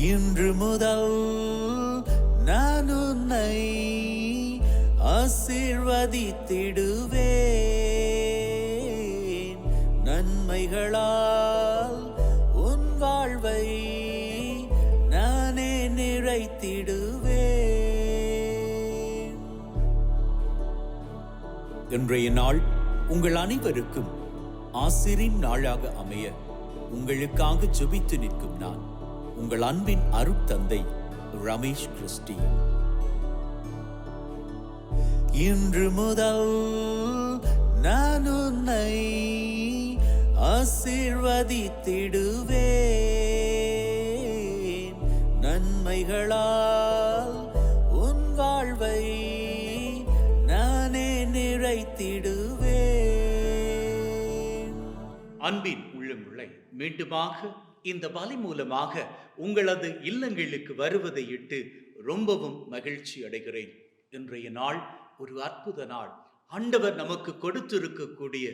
இன்று முதல் நான் உன்னை ஆசீர்வதித்திடுவேன். நன்மைகளால் உன் வாழ்வை நானே நிறைத்திடுவேன். இன்றைய நாள் உங்கள் அனைவருக்கும் ஆசிரின் நாளாக அமைய உங்களுக்காக ஜெபித்து நிற்கும் நான் உங்கள் அன்பின் அருட்தந்தை ரமேஷ் கிறிஸ்டி. இன்று முதல் நான் உன்னை ஆசீர்வதித்திடுவேன். நன்மைகளால் உன் வாழ்வை நானே நிறைத்திடுவேன். அன்பின் உள்ளமுள்ளை மீண்டுமாக இந்த பலி மூலமாக உங்களது இல்லங்களுக்கு வருவதை இட்டு ரொம்பவும் மகிழ்ச்சி அடைகிறேன். இன்றைய நாள் ஒரு அற்புத நாள், ஆண்டவர் நமக்கு கொடுத்திருக்கக்கூடிய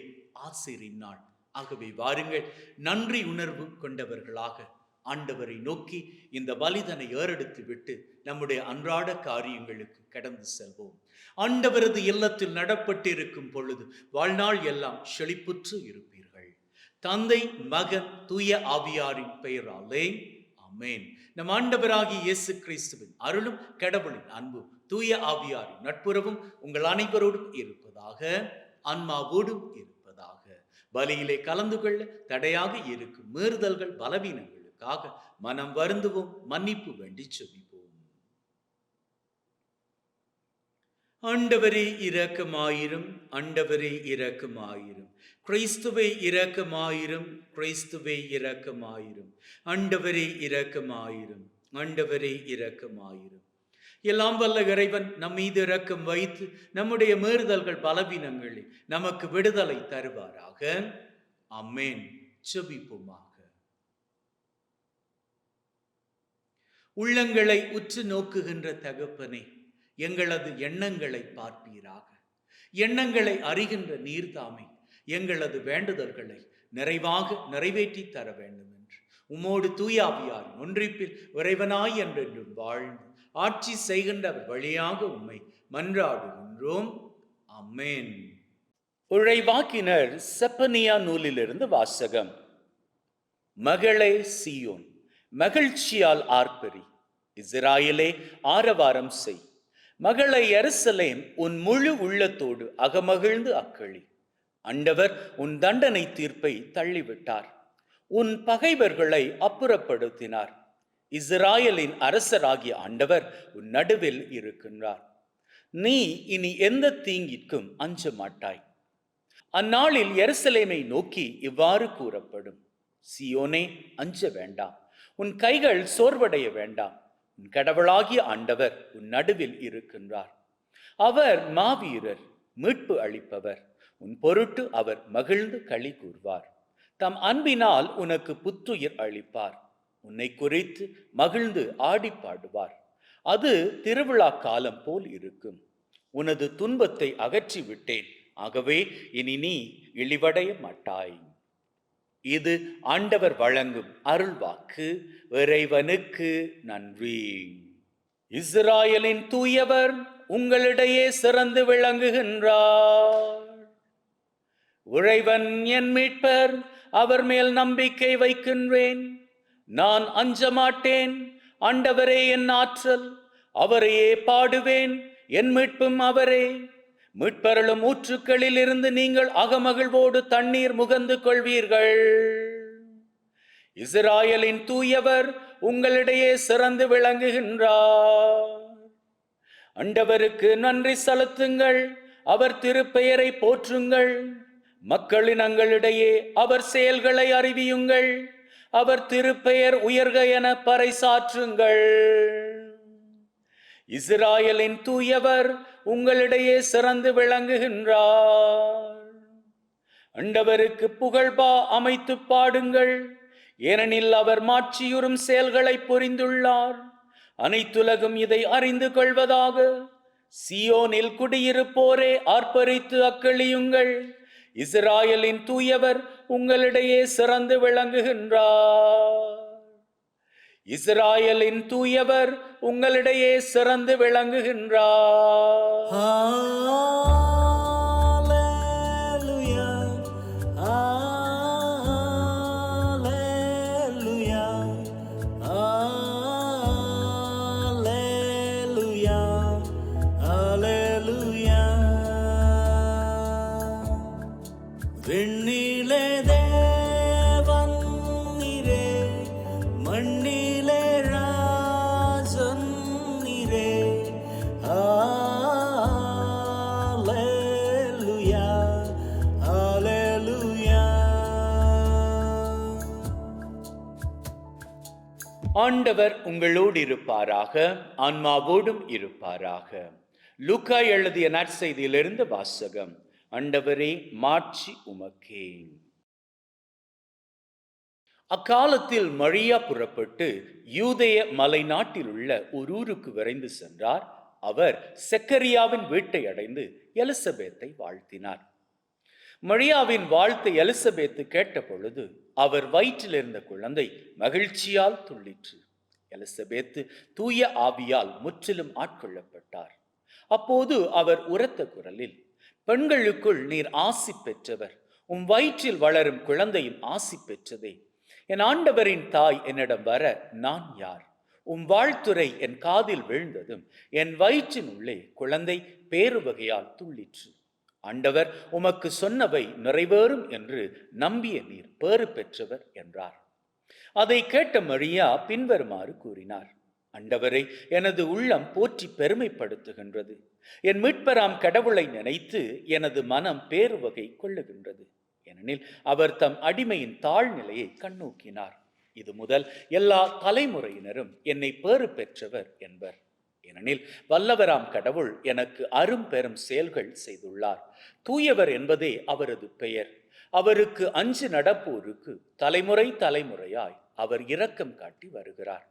ஆசிரின் நாள். ஆகவே வாருங்கள், நன்றி உணர்வு கொண்டவர்களாக ஆண்டவரை நோக்கி இந்த பலிதனை ஏறெடுத்து விட்டு நம்முடைய அன்றாட காரியங்களுக்கு கடந்து செல்வோம். ஆண்டவரது இல்லத்தில் நடப்பட்டிருக்கும் பொழுது வாழ்நாள் எல்லாம் செழிப்புற்று இருப்பீர்கள். தந்தை, மகன், தூய ஆவியாரின் பெயராலே ஆமென். நம் ஆண்டவராகிய இயேசு கிறிஸ்துவின் அருளும் கடவுளின் அன்பும் தூய ஆவியாரின் நட்புறவும் உங்கள் அனைவரோடும் இருப்பதாக, ஆன்மாவோடும் இருப்பதாக. பலியிலே கலந்து கொள்ள தடையாக இருக்கும் மீறுதல்கள், பலவீனங்களுக்காக மனம் வருந்துவோம், மன்னிப்பு வேண்டி செபிப்போம். ஆண்டவரே இரக்கமாயிரும், ஆண்டவரே இரக்கமாயிரும். கிறிஸ்துவே இரக்கமாயிரும், கிறிஸ்துவே இரக்கமாயிரும். ஆண்டவரே இரக்கமாயிரும், ஆண்டவரே இரக்கமாயிரும். எல்லாம் வல்ல இறைவன் நம் மீது இரக்கம் வைத்து நம்முடைய மீறுதல்கள், பலவீனங்களில் நமக்கு விடுதலை தருவாராக. ஆமென். செபிப்போமாக. உள்ளங்களை உற்று நோக்குகின்ற தகப்பனே, எங்களது எண்ணங்களை பார்ப்பீராக. எண்ணங்களை அறிகின்ற நீர்தாமே எங்களது வேண்டுதல்களை நிறைவாக நிறைவேற்றி தர வேண்டும் என்று உம்மோடு தூயாவியார் ஒன்றிப்பில் இறைவனாய் என்றென்றும் வாழ்ந்து ஆட்சி செய்கின்றவர் வழியாக உம்மை மன்றாடுகின்றோம். ஆமென். உழைவாக்கினர் செப்பனியா நூலிலிருந்து வாசகம். மகளே சீயோன், மகிழ்ச்சியால் ஆர்ப்பரி, இஸ்ராயேலே ஆரவாரம் செய். மகளை எருசலேம், உன் முழு உள்ளத்தோடு அகமகிழ்ந்து அக்களி. ஆண்டவர் உன் தண்டனை தீர்ப்பை தள்ளிவிட்டார், உன் பகைவர்களை அப்புறப்படுத்தினார். இஸ்ராயலின் அரசராகிய ஆண்டவர் உன் நடுவில் இருக்கின்றார். நீ இனி எந்த தீங்கிற்கும் அஞ்ச மாட்டாய். அந்நாளில் எருசலேமை நோக்கி இவ்வாறு கூறப்படும்: சீயோனே, அஞ்ச வேண்டாம், உன் கைகள் சோர்வடைய வேண்டாம். உன் கடவுளாகிய ஆண்டவர் உன் நடுவில் இருக்கின்றார். அவர் மாவீரர், மீட்பு அளிப்பவர். உன் பொருட்டு அவர் மகிழ்ந்து களி கூர்வார். தம் அன்பினால் உனக்கு புத்துயிர் அளிப்பார். உன்னை குறித்து மகிழ்ந்து ஆடி பாடுவார். அது திருவிழா காலம் போல் இருக்கும். உனது துன்பத்தை அகற்றி விட்டேன், ஆகவே இனி நீ இழிவடைய மாட்டாய். இது ஆண்டவர் வழங்கும் அருள்வாக்கு. இறைவனுக்கு நன்றி. இஸ்ராயலின் தூயவர் உங்களிடையே சிறந்து விளங்குகின்றார். இறைவன் என் மீட்பர், அவர் மேல் நம்பிக்கை வைக்கின்றேன். நான் அஞ்ச மாட்டேன். ஆண்டவரே என் ஆற்றல், அவரையே பாடுவேன். என் மீட்பும் அவரே. மீட்பருளும் ஊற்றுக்களில் இருந்து நீங்கள் அகமகிழ்வோடு தண்ணீர் முகந்து கொள்வீர்கள். இஸ்ராயலின் தூயவர் உங்களிடையே சிறந்து விளங்குகின்றார். ஆண்டவருக்கு நன்றி செலுத்துங்கள், அவர் திருப்பெயரை போற்றுங்கள். மக்களினங்களிடையே அவர் செயல்களை அறிவியுங்கள். அவர் திருப்பெயர் உயர்க என பறைசாற்றுங்கள். இஸ்ராயலின் தூயவர் உங்களிடையே சிறந்து விளங்குகின்றார். ஆண்டவருக்கு புகழ்பா அமைத்து பாடுங்கள், ஏனெனில் அவர் மாட்சியுறும் செயல்களை புரிந்துள்ளார். அனைத்துலகும் இதை அறிந்து கொள்வதாக. சியோனில் குடியிருப்போரே ஆர்ப்பரித்து அக்களியுங்கள். இஸ்ராயலின் தூயவர் உங்களிடையே சிறந்து விளங்குகின்றார். இஸ்ராயலின் தூயவர் உங்களிடையே சிறந்து விளங்குகின்றார். ஹalleluya ஹalleluya ஹalleluya ஹalleluya. விண்ணிலே தேவன் நீரே, மண்ணிலே ராஜன் நீரே. ஹalleluya ஹalleluya. ஆண்டவர் உங்களோடு இருப்பாராக, ஆன்மாவோடும் இருப்பாராக. லூக்கா எழுதிய நற்செய்தியிலிருந்து வாசகம். ஆண்டவரே, மாட்சி உமக்கே. அக்காலத்தில் மரியா புறப்பட்டு யூதேய மலை நாட்டில் உள்ள ஒரு ஊருக்கு விரைந்து சென்றார். அவர் செக்கரியாவின் வீட்டை அடைந்து எலிசபேத்தை வாழ்த்தினார். மரியாவின் வாழ்த்தை எலிசபேத்து கேட்ட பொழுது அவர் வயிற்றில் இருந்த குழந்தை மகிழ்ச்சியால் துள்ளிற்று. எலிசபேத்து தூய ஆவியால் முற்றிலும் ஆட்கொள்ளப்பட்டார். அப்போது அவர் உரத்த குரலில், பெண்களுக்குள் நீர் ஆசி பெற்றவர், உம் வயிற்றில் வளரும் குழந்தையும் ஆசி பெற்றதே. என் ஆண்டவரின் தாய் என்னிடம் வர நான் யார்? உம் வாழ்த்துரை என் காதில் விழுந்ததும் என் வயிற்றின் உள்ளே குழந்தை பேறு வகையால் துள்ளிற்று. ஆண்டவர் உமக்கு சொன்னவை நிறைவேறும் என்று நம்பிய நீர் பேறு பெற்றவர் என்றார். அதை கேட்ட மரியா பின்வருமாறு கூறினார்: ஆண்டவரை எனது உள்ளம் போற்றி பெருமைப்படுத்துகின்றது. என் மீட்பராம் கடவுளை நினைத்து எனது மனம் பேறு வகை கொள்ளுகின்றது. ஏனெனில் அவர் தம் அடிமையின் தாழ்நிலையை கண்ணோக்கினார். இது முதல் எல்லா தலைமுறையினரும் என்னை பேறு பெற்றவர் என்பர். ஏனெனில் வல்லவராம் கடவுள் எனக்கு அரும் பெரும் செயல்கள் செய்துள்ளார். தூயவர் என்பதே அவரது பெயர். அவருக்கு அஞ்சு நடப்போருக்கு தலைமுறை தலைமுறையாய் அவர் இரக்கம் காட்டி வருகிறார்.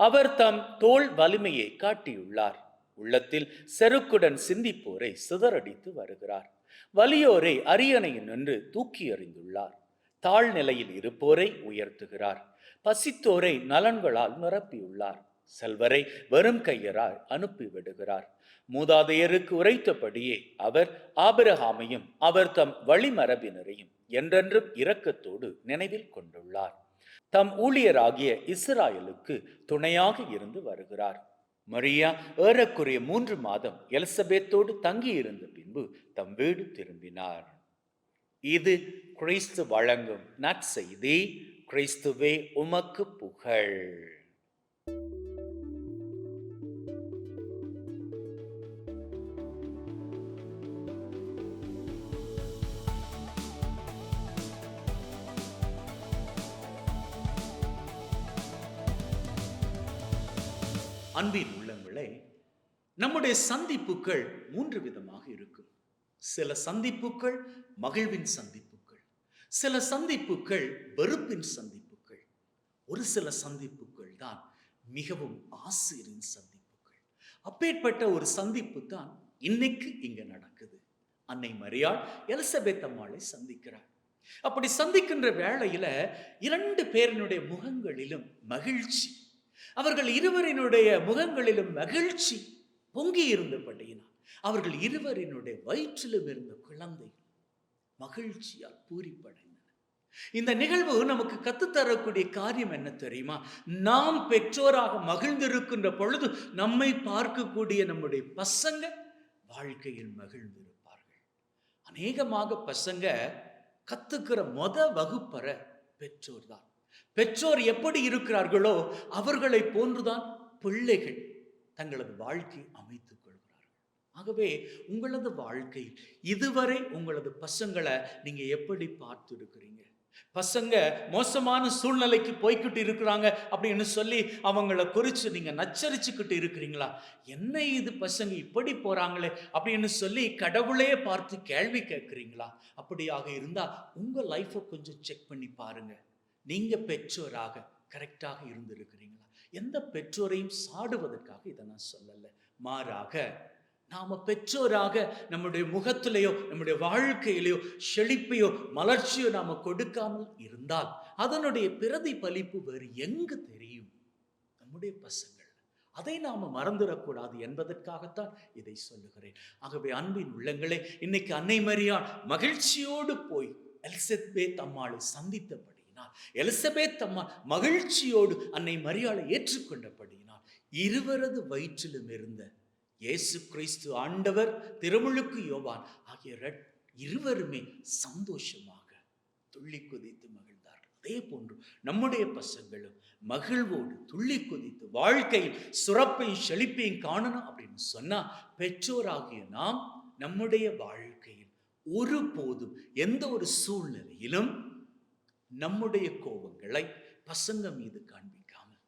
அவர் தம் தோள் வலிமையை காட்டியுள்ளார். உள்ளத்தில் செருக்குடன் சிந்திப்போரை சிதறடித்து வருகிறார். வலியோரை அரியணையில் நின்று தூக்கி எறிந்துள்ளார். தாழ்நிலையில் இருப்போரை உயர்த்துகிறார். பசித்தோரை நலன்களால் நிரப்பியுள்ளார். செல்வரை வெறும் கையராய் அனுப்பிவிடுகிறார். மூதாதையருக்கு உரைத்தபடியே அவர் ஆபிரகாமையும் அவர் தம் வழிமரபினரையும் என்றென்றும் இரக்கத்தோடு நினைவில் கொண்டுள்ளார். தம் ஊழியராகிய இஸ்ராயலுக்கு துணையாக இருந்து வருகிறார். மரியா ஏறக்குறைய 3 மாதம் எலிசபேத்தோடு தங்கியிருந்த பின்பு தம் வீடு திரும்பினார். இது கிறிஸ்து வழங்கும் நற்செய்தி. கிறிஸ்துவே உமக்கு புகழ். அன்பின் உள்ளங்களே, நம்முடைய சந்திப்புகள் 3 விதமாக இருக்கும். சில சந்திப்புகள் மகிழ்வின் சந்திப்புகள், சில சந்திப்புகள் வெறுப்பின் சந்திப்புகள், ஒரு சில சந்திப்புகள் தான் மிகவும் ஆசிரியின் சந்திப்புகள். அப்பேற்பட்ட ஒரு சந்திப்பு தான் இன்னைக்கு இங்க நடக்குது. அன்னை மரியாள் எலிசபெத் அம்மாளை சந்திக்கிறார். அப்படி சந்திக்கின்ற வேளையில 2 பேரினுடைய முகங்களிலும் மகிழ்ச்சி, அவர்கள் இருவரினுடைய முகங்களிலும் மகிழ்ச்சி பொங்கி இருந்தபடியினால் அவர்கள் இருவரினுடைய வயிற்றிலும் இருந்த குழந்தை மகிழ்ச்சியால் பூரிப்படைந்தன. இந்த நிகழ்வு நமக்கு கற்றுத்தரக்கூடிய காரியம் என்ன தெரியுமா? நாம் பெற்றோராக மகிழ்ந்திருக்கின்ற பொழுது நம்மை பார்க்கக்கூடிய நம்முடைய பசங்க வாழ்க்கையில் மகிழ்ந்திருப்பார்கள். அநேகமாக பசங்க கத்துக்கிற வகுப்பற பெற்றோர் தான். பெற்றோர் எப்படி இருக்கிறார்களோ அவர்களை போன்றுதான் பிள்ளைகள் தங்களது வாழ்க்கை அமைத்துக் கொள்கிறார்கள். ஆகவே உங்களது வாழ்க்கையில் இதுவரை உங்களது பசங்களை நீங்க எப்படி பார்த்து இருக்கிறீங்க? பசங்க மோசமான சூழ்நிலைக்கு போய்கிட்டு இருக்கிறாங்க அப்படின்னு சொல்லி அவங்கள குறித்து நீங்க நச்சரிச்சுக்கிட்டு இருக்கிறீங்களா? என்ன இது பசங்க இப்படி போறாங்களே அப்படின்னு சொல்லி கடவுளே பார்த்து கேள்வி கேட்கிறீங்களா? அப்படியாக இருந்தா உங்க லைஃபை கொஞ்சம் செக் பண்ணி பாருங்க. நீங்க பெற்றோராக கரெக்டாக இருந்திருக்கிறீங்களா? எந்த பெற்றோரையும் சாடுவதற்காக இதை நான் சொல்லல. மாறாக நாம பெற்றோராக நம்முடைய முகத்திலேயோ நம்முடைய வாழ்க்கையிலேயோ செழிப்பையோ மலர்ச்சியோ நாம கொடுக்காமல் இருந்தால் அதனுடைய பிரதிபலிப்பு வேறு எங்கு தெரியும்? நம்முடைய பசங்கள். அதை நாம மறந்துடக்கூடாது என்பதற்காகத்தான் இதை சொல்லுகிறேன். ஆகவே அன்பின் உள்ளங்களே, இன்னைக்கு அன்னை மரியாள் மகிழ்ச்சியோடு போய் எலிசபெத் அம்மாளை சந்தித்தபடியினால், எலிசபெத் அம்மா மகிழ்ச்சியோடு அன்னை மரியாளை ஏற்றுக்கொண்டபடியினால், இருவரது வயிற்றிலும் இருந்த இயேசு கிறிஸ்து ஆண்டவர், திருமுழுக்கு யோவான் ஆகிய இருவருமே சந்தோஷமாக துள்ளி குதித்து மகிழ்ந்தார்கள். அதே போன்று நம்முடைய பசங்களும் மகிழ்வோடு துள்ளி குதித்து வாழ்க்கையில் சுரப்பையும் செழிப்பையும் காணணும் அப்படின்னு சொன்னா, பெற்றோராகிய நாம் நம்முடைய வாழ்க்கையில் ஒருபோதும் எந்த ஒரு சூழ்நிலையிலும் நம்முடைய கோபங்களை பசங்க மீது காண்பிக்காமல்,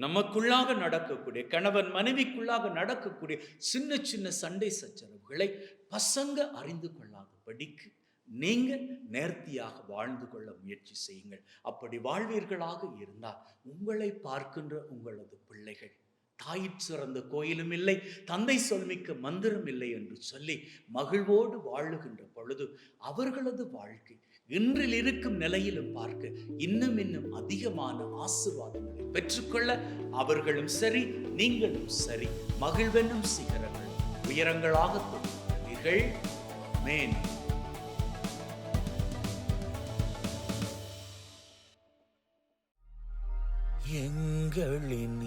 நமக்குள்ளாக நடக்கக்கூடிய கணவன் மனைவிக்குள்ளாக நடக்கக்கூடிய சின்ன சின்ன சண்டை சச்சரவுகளை பசங்க அறிந்து கொள்ளாதபடிக்கு நீங்க நேர்த்தியாக வாழ்ந்து கொள்ள முயற்சி செய்யுங்கள். அப்படி வாழ்வீர்களாக இருந்தால் உங்களை பார்க்கின்ற உங்களது பிள்ளைகள் தாயிற் சிறந்த கோயிலும் இல்லை, தந்தை சொல்மிக்க மந்திரம் இல்லை என்று சொல்லி மகிழ்வோடு வாழுகின்ற பொழுது அவர்களது வாழ்க்கை இன்றில் இருக்கும் நிலையிலும் பார்க்க இன்னும் அதிகமான ஆசீர்வாதங்களை பெற்றுக்கொள்ள அவர்களும் சரி நீங்களும் சரி மகிழ்வென்னும் சிகரங்கள் உயரங்களாக தொடுவீர்கள். மேன்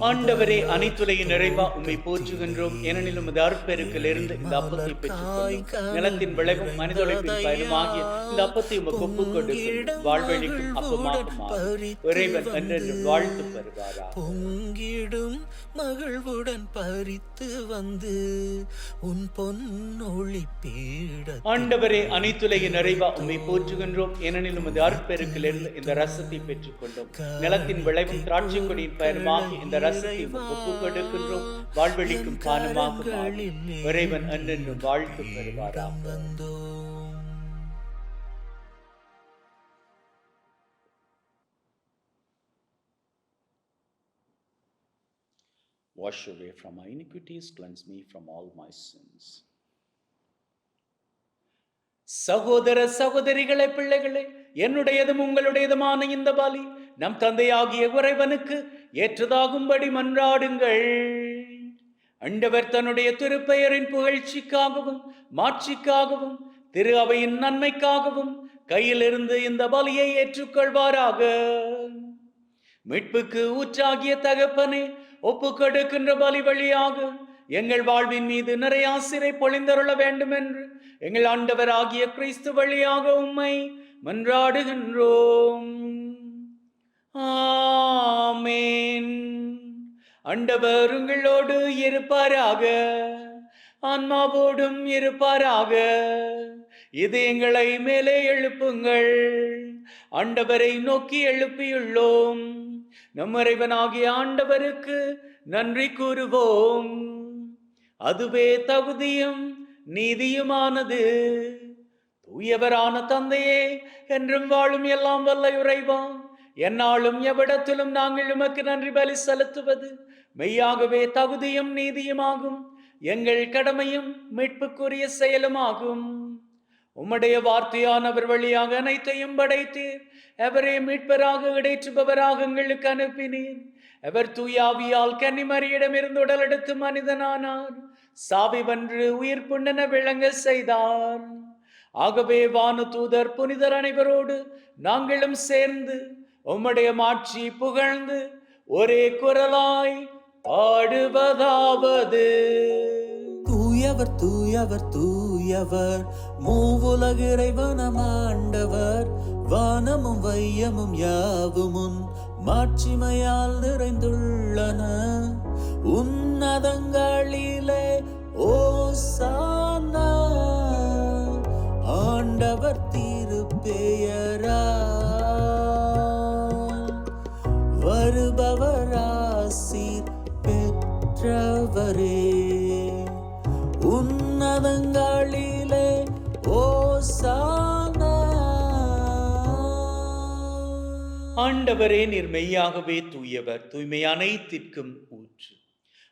ஆண்டவரே, அனைத்துலகின் நிறைவா உம்மை போற்றுகின்றோம். ஏனெனில் உமது அருட்பெருக்கிலிருந்து இந்த அப்பத்தை பெற்றுக்கொண்டோம். நிலத்தின் விளைவும் மனித உழைப்பின் பயனுமாகிய இந்த அப்பத்தை உமக்கு ஒப்புக் கொடுத்து வாழ்வழிக்கும் அப்பமாக மாறும். இறைவன் என்றென்று வாழ்த்து பெறுவாரா. பொங்கிடும் மகிழ்வுடன் பறித்து வந்து உன் பொன்னொளி பீட. ஆண்டவரே, அனைத்துலகின் நிறைவா உம்மை போற்றுகின்றோம். ஏனெனில் உமது அருட்பெருக்கிலிருந்து இந்த ரசத்தை பெற்றுக்கொண்டோம். நிலத்தின் விளைவும் திராட்சை கொடியின் பயனுமாகி இந்த ரசத்தை ஒப்புக் கொடுக்கின்றோம். வாழ்வழிக்கும் பானமாக இறைவன் என்றென்று வாழ்த்து பெறுவாரா. Wash away from my iniquities, cleanse me from all my sins. சகோதர சகோதரிகளே, பிள்ளைகளே, என்னுடையதும் உங்களுடையதுமான இந்த பலி நம் தந்தையாகிய இறைவனுக்கு ஏற்றதாகும்படி மன்றாடுங்கள். ஆண்டவர் தன்னுடைய திருப்பெயரின் புகழ்ச்சிக்காகவும் மாட்சிக்காகவும் திரு அவையின் நன்மைக்காகவும் கையிலிருந்து இந்த பலியை ஏற்றுக்கொள்வாராக. மீட்புக்கு ஊற்றாகிய தகப்பனே, ஒப்புக்கொடுக்கின்ற பலி வழியாக எங்கள் வாழ்வின் மீது நிறைய ஆசிரை பொழிந்தருள வேண்டும் என்று எங்கள் ஆண்டவர் ஆகிய கிறிஸ்து வழியாக உம்மை மன்றாடுகின்றோம். ஆமென். ஆண்டவர் உங்களோடு இருப்பாராக, ஆன்மாவோடும் இருப்பாராக. இதயங்களை மேலே எழுப்புங்கள். ஆண்டவரை நோக்கி எழுப்பியுள்ளோம். நம் இறைவனாகிய ஆண்டவருக்கு நன்றி கூறுவோம். அதுவே தகுதியும் நீதியுமானது. தூயவரான தந்தையே, என்றும் வாழும் எல்லாம் வல்ல இறைவா, என்னாலும் எவ்விடத்திலும் நாங்கள் உமக்கு நன்றி பலி செலுத்துவது மெய்யாகவே தகுதியும் நீதியுமாகும். எங்கள் கடமையும் மீட்புக்குரிய செயலுமாகும். உம்முடைய வார்த்தையானவர் வழியாக அனைத்தையும் படைத்தீர். எவரே மீட்பராக இடைற்றுபவராக எங்களுக்கு அனுப்பினீர். அவர் தூயாவியால் கன்னிமரியிடமிருந்து உடல் எடுத்து மனிதனானார். சாவி வென்று உயிர் புண்ணென விளங்க செய்தார். ஆகவே வானு தூதர் புனிதர் அனைவரோடு நாங்களும் சேர்ந்து உம்முடைய மாட்சி புகழ்ந்து ஒரே குரலாய் பாடுவதாவது: தூயவர் தூயவர் தூயவர், மூவுலக இறைவனம் ஆண்டவர். வானமும் வையமும் யாவுமுன் மாட்சிமையால் நிறைந்துள்ளன. உன்னதங்களிலே ஓசானா. ஆண்டவர் திருப்பெயரால் வருபவர் ஆசீர் பெற்றவரே. உன்னதங்களிலே ஓசானா. ஆண்டவரே, நீர் மெய்யாகவே தூயவர், தூய்மை அனைத்திற்கும் ஊற்று.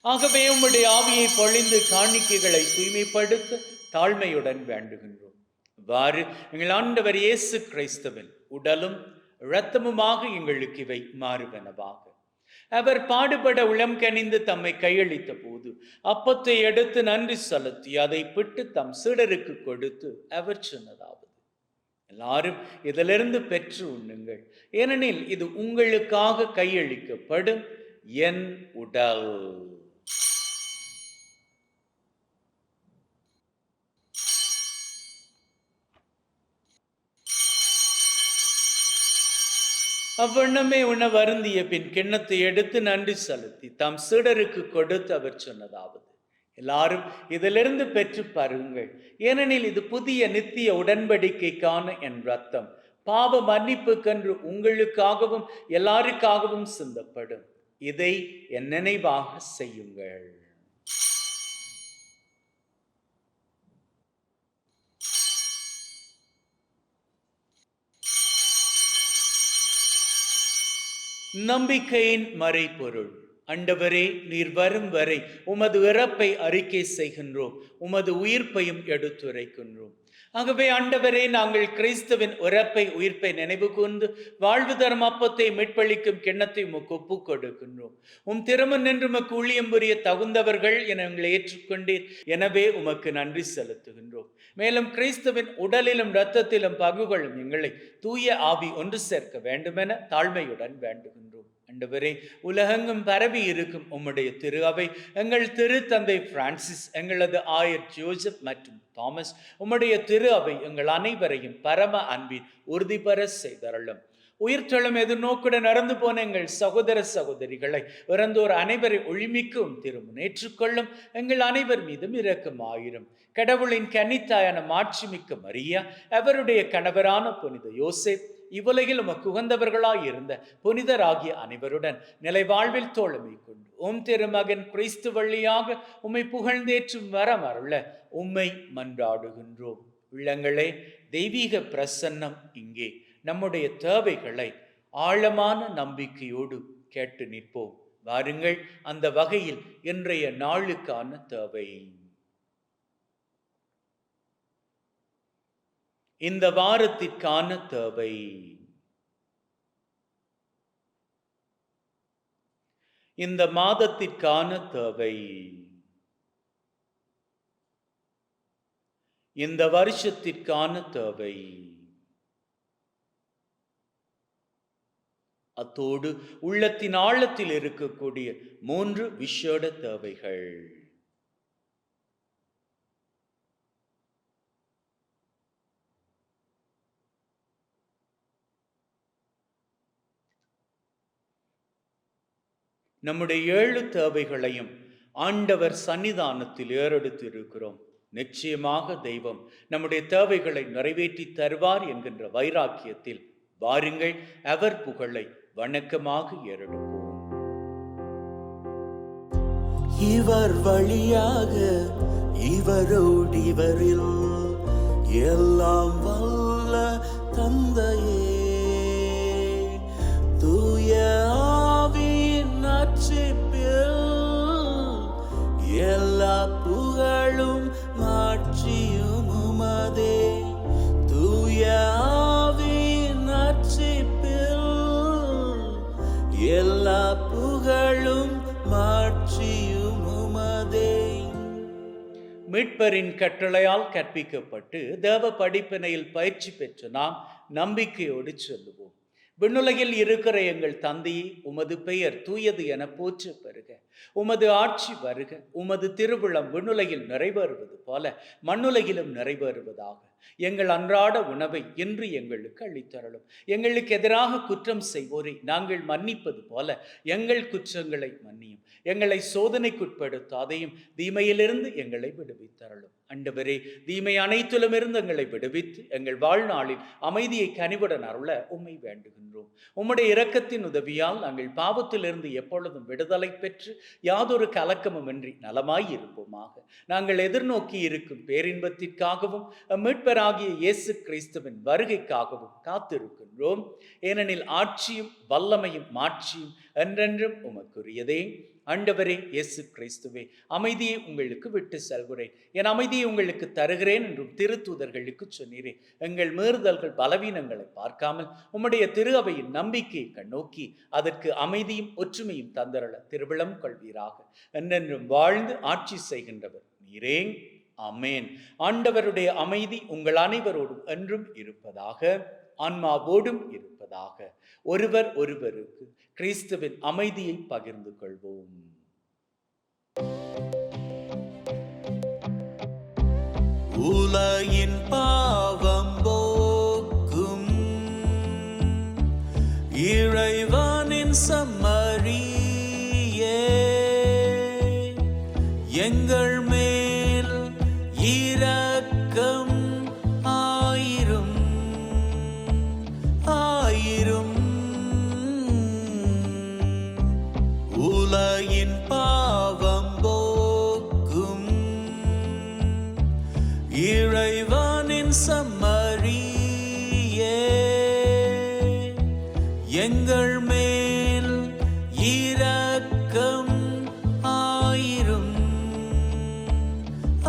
ஆகவே உம்முடைய ஆவியை பொழிந்து காணிக்கைகளை தூய்மைப்படுத்த தாழ்மையுடன் வேண்டுகின்றோம். இவ்வாறு எங்கள் ஆண்டவர் இயேசு கிறிஸ்துவின் உடலும் இரத்தமுமாக எங்களுக்கு இவை மாறுவனவாக. அவர் பாடுபட உளம் கனிந்து தம்மை கையளித்த போது அப்பத்தை எடுத்து நன்றி செலுத்தி அதை பிட்டு தம் சீடருக்கு கொடுத்து அவர் சொன்னதாவது, எல்லாரும் இதிலிருந்து பெற்று உண்ணுங்கள், ஏனெனில் இது உங்களுக்காக கையளிக்கப்படும் என் உடல். அவ்வண்ணமே உணவு அருந்திய பின் கிண்ணத்தை எடுத்து நன்றி செலுத்தி தம் சீடருக்கு கொடுத்து அவர் சொன்னதாவது, எல்லாரும் இதிலிருந்து பெற்று பருங்கள், ஏனெனில் இது புதிய நித்திய உடன்படிக்கைக்கான என் ரத்தம், பாவ மன்னிப்புக்கென்று உங்களுக்காகவும் எல்லாருக்காகவும் சிந்தப்படும். இதை என் நினைவாக செய்யுங்கள். நம்பிக்கையின் மறைபொருள். ஆண்டவரே, நீர் வரும் வரை உமது இறப்பை அறிக்கை செய்கின்றோம், உமது உயிர்ப்பையும் எடுத்துரைக்கின்றோம். ஆகவே ஆண்டவரே, நாங்கள் கிறிஸ்துவின் இறப்பை உயிர்ப்பை நினைவு கூர்ந்து வாழ்வு தரும் அப்பத்தை மீட்பளிக்கும் கிண்ணத்தை உமக்கு ஒப்புக் கொடுக்கின்றோம். உம் திருமண் நின்று உமக்கு ஊழியம் புரிய தகுந்தவர்கள் என எங்களை ஏற்றுக்கொண்டீர், எனவே உமக்கு நன்றி செலுத்துகின்றோம். மேலும் கிறிஸ்துவின் உடலிலும் இரத்தத்திலும் பங்குகளும் எங்களை தூய ஆவி ஒன்று சேர்க்க வேண்டுமென தாழ்மையுடன் வேண்டுகின்றோம். ஆண்டவரே, உலகெங்கும் பரவி இருக்கும் உம்முடைய திரு அவை, எங்கள் திரு தந்தை பிரான்சிஸ், எங்களது ஆயர் ஜோசப் மற்றும் தாமஸ், உம்முடைய திரு அவை எங்கள் அனைவரையும் பரம அன்பின் உறுதி பெற செய்தருளும். உயிர்த்தெழும் எதிர்நோக்குடன் நடந்து போன எங்கள் சகோதர சகோதரிகளை இறந்தோர் அனைவரை ஒளிமிக்கும் திருமுன் ஏற்றுக்கொள்ளும். எங்கள் அனைவர் மீதும் இரக்கமாயிரும். கடவுளின் கன்னித்தாயான மாட்சிமிக்க மரியா, அவருடைய கணவரான புனித யோசேப், இவ்வுலகில் உமக்கு உகந்தவர்களாய் இருந்த புனிதராகிய அனைவருடன் நிலை வாழ்வில் தோழமை கொண்டு உம் திருமகன் கிறிஸ்து வழியாக உம்மை புகழ்ந்தேற்றும் வரம் அருள உம்மை மன்றாடுகின்றோம். உள்ளங்களே, தெய்வீக பிரசன்னம் இங்கே. நம்முடைய தேவைகளை ஆழமான நம்பிக்கையோடு கேட்டு நிற்போம். வாருங்கள், அந்த வகையில் இன்றைய நாளுக்கான தேவை. இந்த வாரத்திற்கான தேவை. இந்த மாதத்திற்கான தேவை. இந்த வருஷத்திற்கான தேவை. அத்தோடு உள்ளத்தின் ஆழத்தில் இருக்கக்கூடிய 3 விசேட தேவைகள். நம்முடைய 7 தேவைகளையும் ஆண்டவர் சன்னிதானத்தில் ஏறெடுத்து இருக்கிறோம். நிச்சயமாக தெய்வம் நம்முடைய தேவைகளை நிறைவேற்றி தருவார் என்கின்ற வைராக்கியத்தில் வாருங்கள், அவர் புகழை வணக்கமாக ஏறெடுப்போம். இவர் வழியாக இவரோடு இவரில் எல்லாம் வல்ல தந்தையே, தூய ஆவியின் நட்சிப்பில் எல்லா புகழும் மாட்சியும் உமதே. தூய ஆவியின் நட்சிப்பில் எல்லா புகழும் மாட்சியும் உமதே. மீட்பரின் கட்டளையால் கற்பிக்கப்பட்டு தேவ படிப்பினையில் பயிற்சி பெற்று நாம் நம்பிக்கையோடு சொல்லுவோம். விண்ணுலகில் இருக்கிற எங்கள் தந்தையே, உமது பெயர் தூயது என போற்ற பெறுக. உமது ஆட்சி வருக. உமது திருவிழம் விண்ணுலகில் நிறைவேறுவது போல மண்ணுலகிலும் நிறைவேறுவதாக. எங்கள் அன்றாட உணவை இன்று எங்களுக்கு அளித்தருளும். எங்களுக்கு எதிராக குற்றம் செய்வோரை நாங்கள் மன்னிப்பது போல எங்கள் குற்றங்களை மன்னியும். எங்களை சோதனைக்குட்படுத்தாதையும் தீமையிலிருந்து எங்களை விடுவித்தருளும். ஆண்டவரே, தீமை அனைத்திலும் இருந்து எங்களை விடுவித்து எங்கள் வாழ்நாளில் அமைதியை கனிவுடன் அருள உம்மை வேண்டுகின்றோம். உம்முடைய இரக்கத்தின் உதவியால் நாங்கள் பாவத்திலிருந்து எப்பொழுதும் விடுதலை பெற்று யாதொரு கலக்கமுமின்றி நலமாய் இருப்போமாக. நாங்கள் எதிர்நோக்கி இருக்கும் பேரின்பத்திற்காகவும் மீட்பராகிய இயேசு கிறிஸ்துவின் வருகைக்காகவும் காத்திருக்கின்றோம். ஏனெனில் ஆட்சியும் வல்லமையும் மாட்சியும் என்றென்றும் உமக்குரியதே. ஆண்டவரே இயேசு கிறிஸ்துவே, அமைதியை உங்களுக்கு விட்டு செல்கிறேன், என் அமைதியை உங்களுக்கு தருகிறேன் என்றும் திருத்தூதர்களுக்கு சொன்னீரே. எங்கள் மீறுதல்கள் பலவீனங்களை பார்க்காமல் உம்முடைய திரு அவையின் நம்பிக்கையை கண்ணோக்கி அதற்கு அமைதியும் ஒற்றுமையும் தந்தரள திருவிழம் கொள்வீராக. என்றென்றும் வாழ்ந்து ஆட்சி செய்கின்றவர் நீரே. ஆமென். ஆண்டவருடைய அமைதி உங்கள் அனைவரோடும் என்றும் இருப்பதாக, ஆன்மாவோடும் இருப்பதாக. ஒருவர் ஒருவருக்கு கிறிஸ்துவின் அமைதியை பகிர்ந்து கொள்வோம். உலகின் பாவம் போக்கும் இறைவனின் சம்மரியே, எங்கள் மேல் இரக்கம் ஆயிரும் ஆயிரும். உலகின் பாவம் போக்கும் இறைவனின் சம்மரியே, எங்கள் மேல் இரக்கம் ஆயிரும்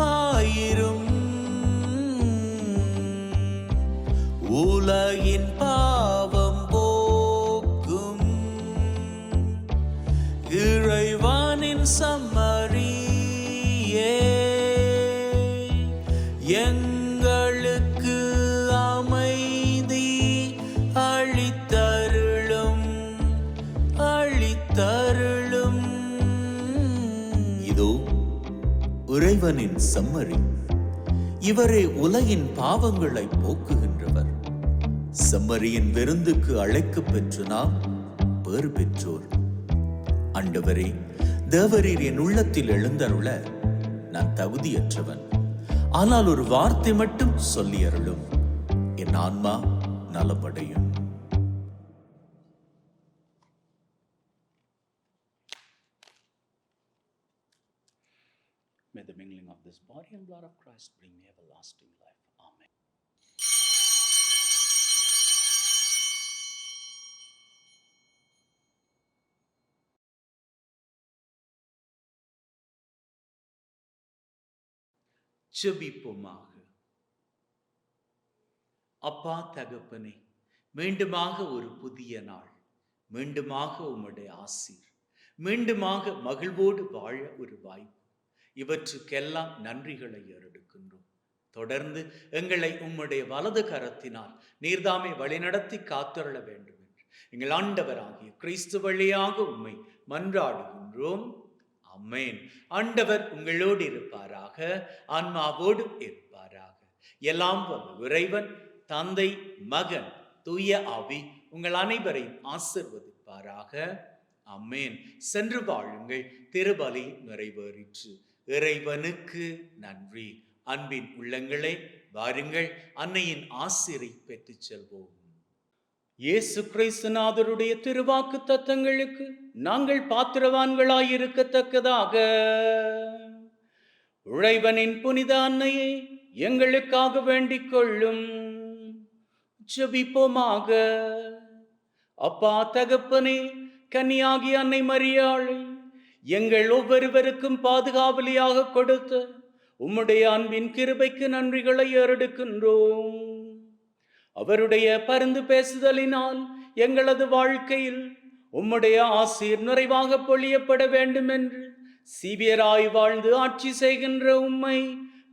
ஆயிரும். உலகின் பாவம் போக்கும் இறைவனின் சம்மரியே, எங்களுக்கு அமைதி அளித்தருளும் அளித்தருளும். இதோ இறைவனின் சம்மரி, இவரே உலகின் பாவங்களை போக்குகின்றவர். செம்மறியின் விருந்துக்கு அழைக்கப் பெற்று நாம் பேறு பெற்றோர். ஆண்டவரே, தேவரீர் என் உள்ளத்தில் எழுந்தருள நான் தகுதியற்றவன். ஆனால் ஒரு வார்த்தை மட்டும் சொல்லி அருளும், என் ஆன்மா நலமடையும். May the mingling of this body and blood of Christ bring me everlasting life. Amen. ஜெபிப்போமாக. அப்பா தகப்பனே, மீண்டுமாக ஒரு புதிய நாள், மீண்டுமாக உம்முடைய ஆசீர், மீண்டுமாக மகிழ்வோடு வாழ ஒரு வாய்ப்பு, இவற்றுக்கெல்லாம் நன்றிகளை ஏறெடுக்கின்றோம். தொடர்ந்து எங்களை உம்முடைய வலது கரத்தினால் நீர்தாமே வழிநடத்தி காத்தருள வேண்டும் என்று எங்கள் ஆண்டவராகிய கிறிஸ்து வழியாக உம்மை மன்றாடுகின்றோம். ஆமென். ஆண்டவர் உங்களோடு இருப்பாராக, ஆன்மாவோடு இருப்பாராக. எல்லாம் வல்ல இறைவன் தந்தை, மகன், தூய ஆவி உங்கள் அனைவரையும் ஆசீர்வதிப்பாராக. ஆமென். சென்று வாழுங்கள். திருபலி நிறைவேறிற்று. இறைவனுக்கு நன்றி. அன்பின் உள்ளங்களே, வாருங்கள், அன்னையின் ஆசீரை பெற்றுச் செல்வோம். இயேசு கிறிஸ்துநாதருடைய திருவாக்கு தத்தங்களுக்கு நாங்கள் பாத்திரவான்களாயிருக்கத்தக்கதாக இறைவனின் புனித அன்னையை எங்களுக்காக வேண்டிக் கொள்ளும். ஜெபிப்போமாக. அப்பா தகப்பனே, கன்னியாகிய அன்னை மரியாளை எங்கள் ஒவ்வொருவருக்கும் பாதுகாவலியாக கொடுத்த உம்முடைய அன்பின் கிருபைக்கு நன்றிகளை ஏறெடுக்கின்றோம். அவருடைய பரிந்து பேசுதலினால் எங்களது வாழ்க்கையில் உம்முடைய ஆசீர் நிறைவாக பொழியப்பட வேண்டும் என்று சீவியராய் வாழ்ந்து ஆட்சி செய்கின்ற உம்மை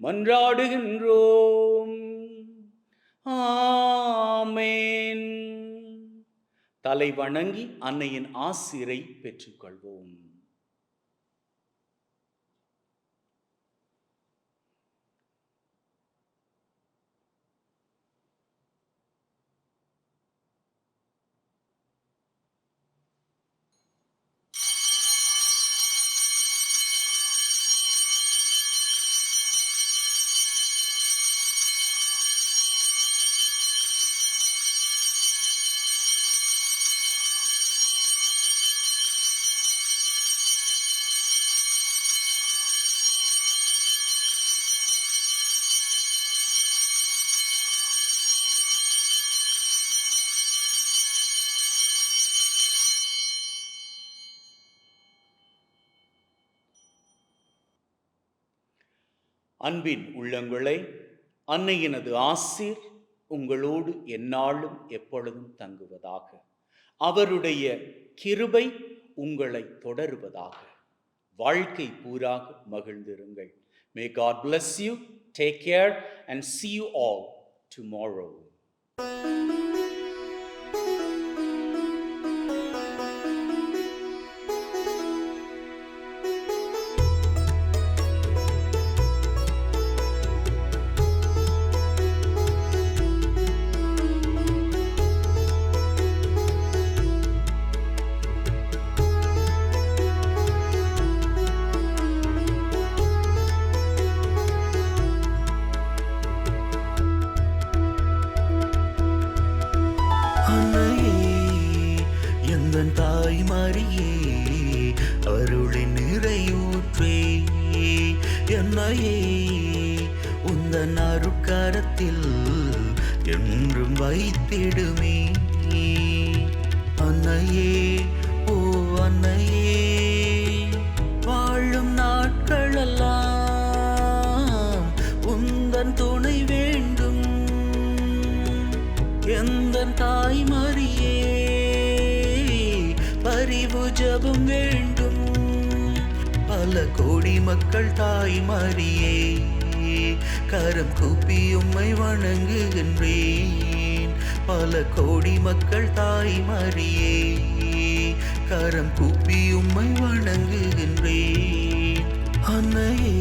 மன்றாடுகின்றோம். ஆமென். தலை வணங்கி அன்னையின் ஆசீரை பெற்றுக்கொள்வோம். அன்பின் உள்ளங்களே, அன்னையினது ஆசீர் உங்களோடு எந்நாளும் எப்பொழுதும் தங்குவதாக. அவருடைய கிருபை உங்களை தொடருவதாக. வாழ்க்கை பூராக மகிழ்ந்திருங்கள். May God bless you. Take care and see you all tomorrow. தாய் மரியே, அருளின் நிறையூற்றே, என்னையே உந்தன் அருட்கரத்தில் என்றும் வைத்திடுமே. அன்னையே, ஓ அன்னையே, வாழும் நாட்களெல்லாம் உந்தன் துணை வேண்டும். எந்தன் தாய் மரியே, பரிவு ஜெபம் வேண்டும். பல கோடி மக்கள் தாய் மரியே, கரம் கூப்பி உம்மை வணங்குகின்றேன். பல கோடி மக்கள் தாய் மரியே, கரம் கூப்பி உம்மை வணங்குகின்றேன். அன்னையே,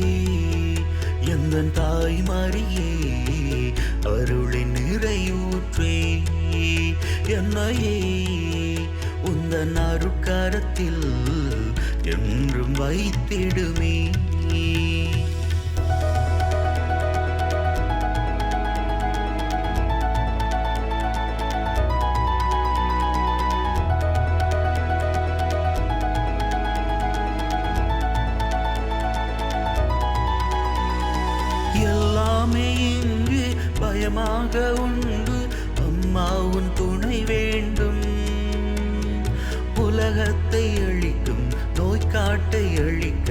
எந்தன் தாய் மரியே, அருளின் நிறையூற்றே, என்னையே உந்தன் அருட்கரத்தில் என்றும் வைத்திடுமே. எல்லாமே இங்கு பயமாக உண்டு, அம்மா உன் துணை வேண்டும். உலகத்தை அழிக்கும் நோய்க்காட்டை அழிக்க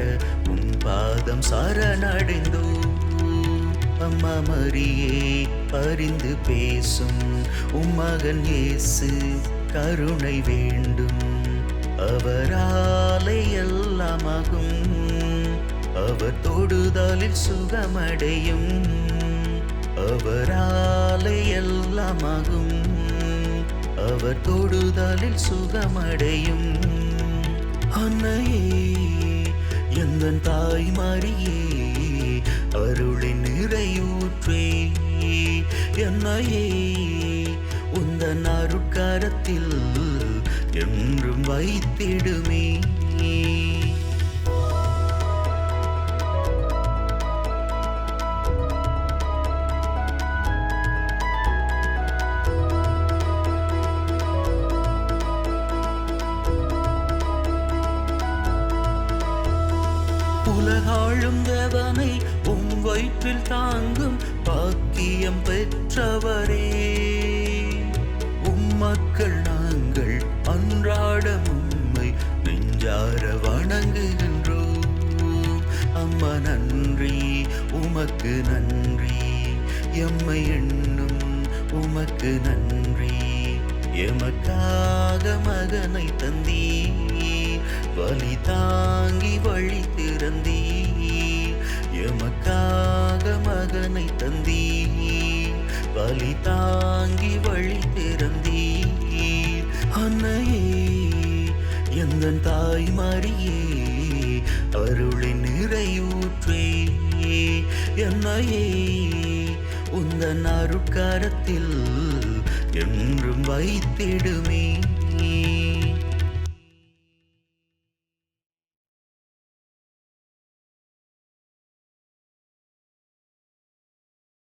உன் பாதம் சரணடைந்தோ. அம்மா மரியே, பரிந்து பேசும் உம்மகன் இயேசு கருணை வேண்டும். அவராலே எல்லாமாகும், அவர் தொடுதலில் சுகமடையும். அவராலே எல்லாமாகும், அவர் தொடுதலில் சுகமடையும். அன்னையே, எந்தன் தாய் மரியே, அருளின் நிறையூற்றே, என்னையே உந்தன் அருட்கரத்தில் என்றும் வைத்திடுமே. உலகாளும் தேவனை உம் வயிற்றில் தாங்கும் பாக்கியம் பெற்றவரே, உம் மக்கள் நாங்கள் அன்றாடம் உம்மை நெஞ்சார வணங்குகின்றோம். அம்மா நன்றி, உமக்கு நன்றி, எம்மை எண்ணும் உமக்கு நன்றி. எமக்காக மகனை தந்தீர், வலி தாங்கி வழி திறந்தீர். எமக்காக மகனை தந்தீர், வலி தாங்கி வழி திறந்தீர். அன்னையே, எந்தன் தாய் மரியே, அருளின் நிறையூற்றே, என்னையே உந்தன் அருட்கரத்தில் என்றும் வைத்திடுமே.